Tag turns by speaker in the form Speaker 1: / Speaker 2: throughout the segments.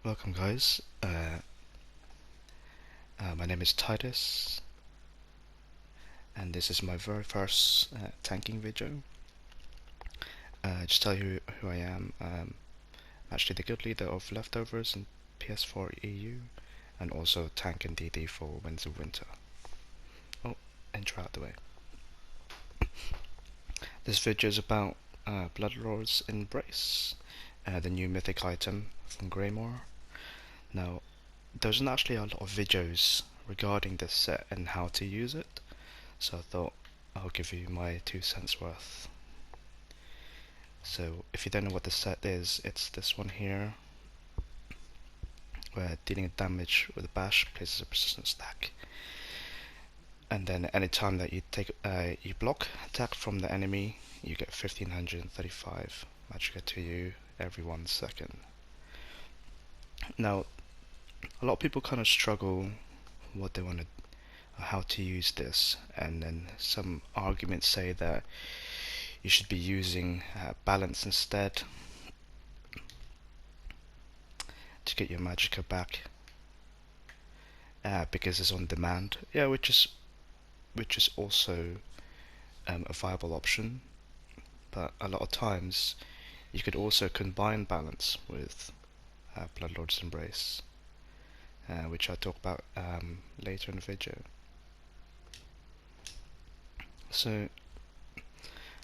Speaker 1: Welcome guys, my name is Titus and this is my very first tanking video. Just tell you who I am. I'm actually the guild leader of Leftovers in PS4 EU and also tank and DD for Winds of Winter. Oh, intro out the way. This video is about Bloodlord's Embrace, the new mythic item from Greymoor. Now, there's not actually a lot of videos regarding this set and how to use it, so I thought I'll give you my 2 cents worth. So if you don't know what the set is, it's this one here, where dealing damage with a bash places a persistent stack, and then anytime that you take you block attack from the enemy, you get 1535 magic to you every 1 second. Now, a lot of people kind of struggle what they want to, how to use this, and then some arguments say that you should be using balance instead to get your magicka back, because it's on demand. Yeah, which is also a viable option, but a lot of times you could also combine balance with Bloodlord's Embrace, which I'll talk about later in the video. So,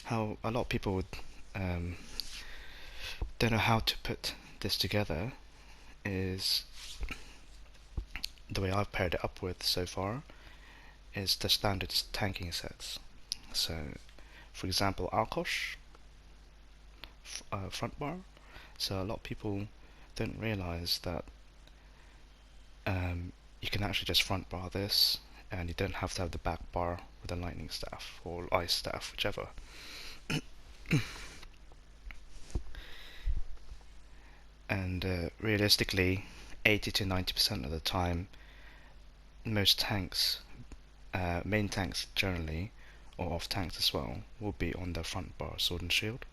Speaker 1: how a lot of people would don't know how to put this together is the way I've paired it up with so far is the standard tanking sets. So, for example, Alkosh front bar. So a lot of people don't realize that you can actually just front bar this, and you don't have to have the back bar with a lightning staff or ice staff, whichever. And realistically, 80 to 90% of the time, most tanks, main tanks generally, or off tanks as well, will be on the front bar sword and shield.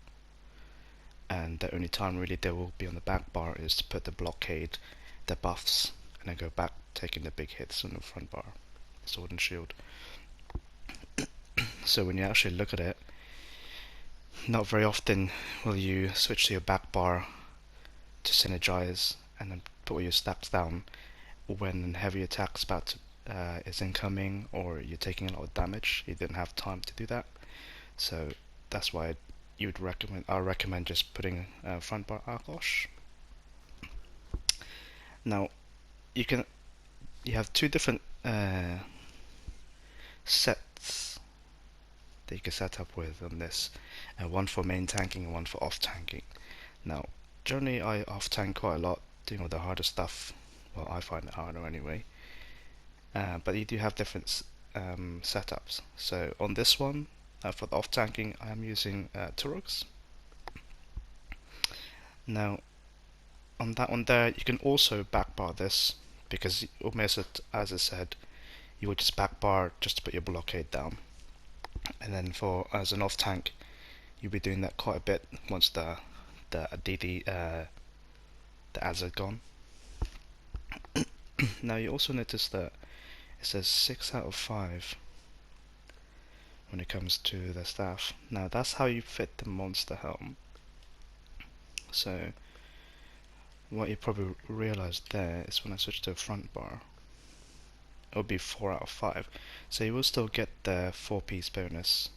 Speaker 1: And the only time really they will be on the back bar is to put the blockade, the buffs, and then go back taking the big hits on the front bar, sword and shield. So when you actually look at it, not very often will you switch to your back bar to synergize and then put all your stacks down when heavy attacks is incoming, or you're taking a lot of damage. You didn't have time to do that, so that's why I recommend just putting front bar Alkosh. Now you have 2 different sets that you can set up with on this, one for main tanking and one for off tanking. Now generally I off tank quite a lot, doing all the harder stuff. Well, I find it harder anyway, but you do have different setups. So on this one, for the off tanking, I am using Turogs. Now on that one there, you can also backbar this, because almost as I said, you would just backbar just to put your blockade down, and then as an off tank, you'll be doing that quite a bit once the DD the ads are gone. Now you also notice that it says 6 out of 5 when it comes to the staff. Now that's how you fit the monster helm. So what you probably realized there is when I switch to a front bar, it'll be 4 out of 5. So you will still get the 4-piece bonus,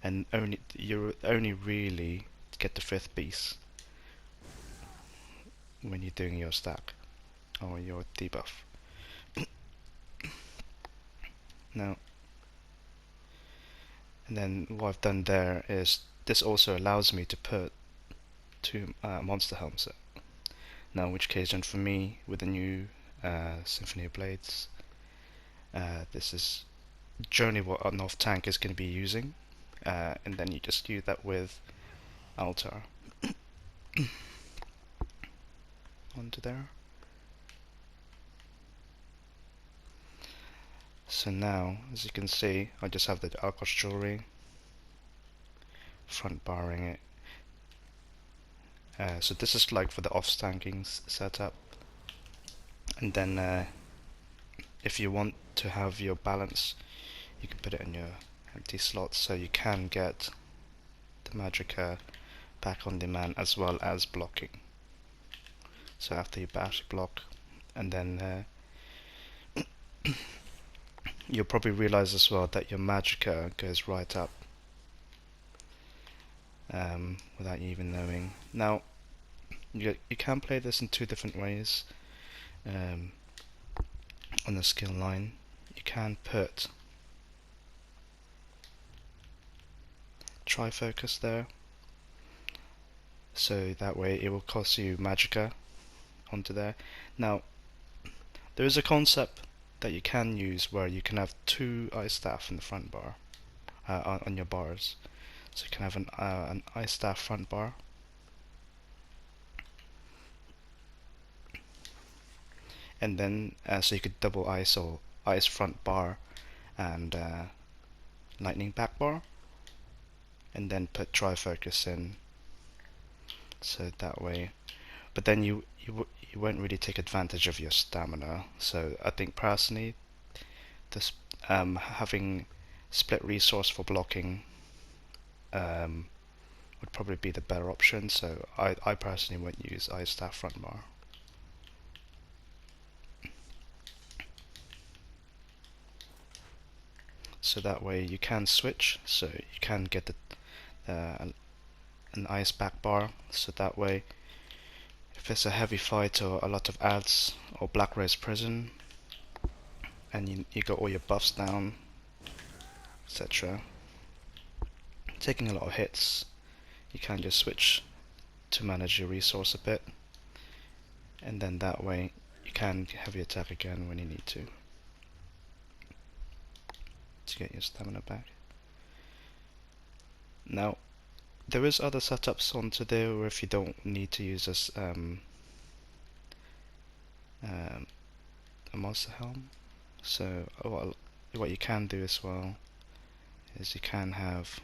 Speaker 1: and you only really get the 5th piece when you're doing your stack or your debuff. Now, and then what I've done there is this also allows me to put 2 monster helm set. Now, in which case, then for me, with the new Symphony of Blades, this is generally what an off tank is going to be using, and then you just use that with Altar onto there. So now, as you can see, I just have the Alkosh jewelry, front barring it. So this is like for the off tanking setup. And then if you want to have your balance, you can put it in your empty slots, so you can get the magicka back on demand as well as blocking. So after you bash block, and then you'll probably realize as well that your magicka goes right up without you even knowing. Now you can play this in two different ways. On the skill line, you can put trifocus there, so that way it will cost you magicka onto there. Now there is a concept that you can use where you can have two ice staff in the front bar on your bars. So you can have an ice staff front bar, and then so you could double ice or ice front bar and lightning back bar, and then put trifocus in, so that way. But then you won't really take advantage of your stamina. So I think personally, this having split resource for blocking would probably be the better option. So I personally won't use ice staff front bar. So that way you can switch, so you can get an ice back bar, so that way if it's a heavy fight or a lot of ads or Black Rose Prison and you got all your buffs down, etc., taking a lot of hits, you can just switch to manage your resource a bit, and then that way you can heavy attack again when you need to get your stamina back. Now there is other setups onto there where if you don't need to use this a monster helm. So what you can do as well is you can have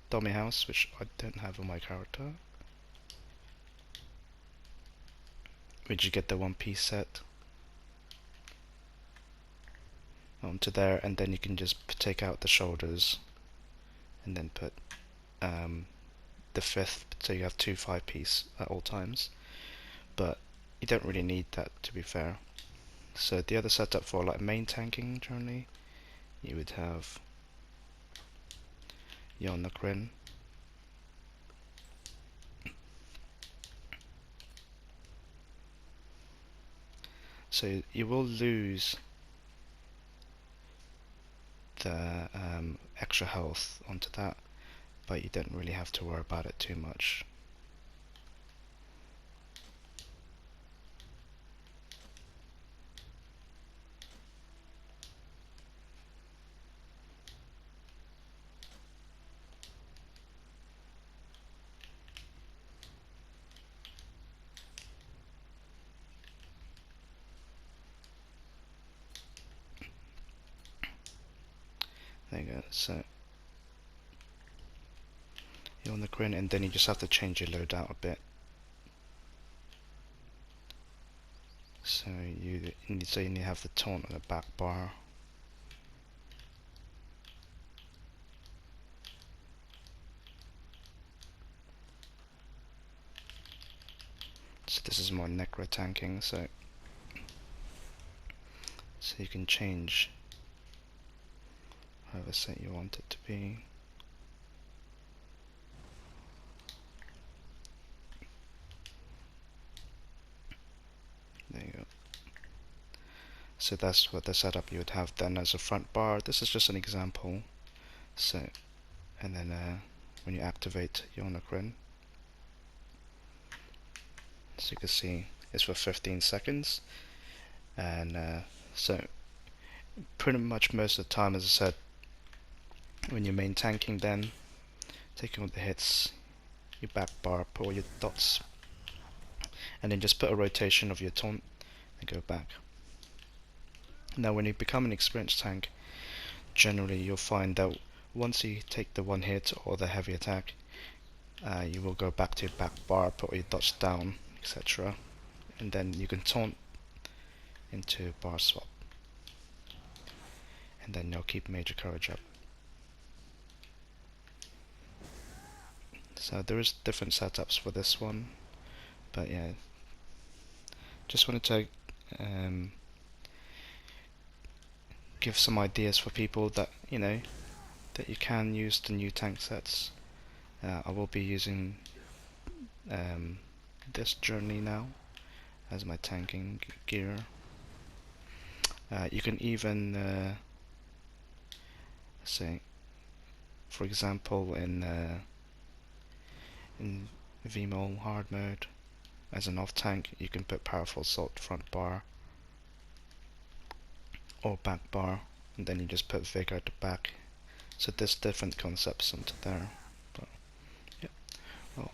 Speaker 1: Domihaus, which I don't have on my character, which you get the one piece set onto there, and then you can just take out the shoulders and then put the fifth, so you have two 5-piece at all times, but you don't really need that, to be fair. So the other setup for like main tanking generally, you would have Grin, so you will lose the extra health onto that, but you don't really have to worry about it too much. There you go. So you're on the Grin, and then you just have to change your loadout a bit. So you need to have the taunt on the back bar. So this is more necro tanking, so you can change however set you want it to be. There you go. So that's what the setup you would have then as a front bar. This is just an example. So, and then when you activate your Grin, so you can see it's for 15 seconds, and so pretty much most of the time, as I said, when you're main tanking, then taking all the hits, your back bar, put all your dots, and then just put a rotation of your taunt and go back. Now when you become an experienced tank, generally you'll find that once you take the one hit or the heavy attack, you will go back to your back bar, put your dodge down, etc. And then you can taunt into bar swap. And then you'll keep major courage up. So there is different setups for this one, but yeah, just wanted to give some ideas for people that that you can use the new tank sets. I will be using this journey now as my tanking gear. You can even say, for example, in VMOL hard mode, as an off tank, you can put powerful assault front bar or back bar, and then you just put vigor at the back. So there's different concepts into there. But yeah, well,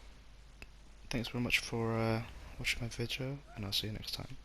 Speaker 1: thanks very much for watching my video, and I'll see you next time.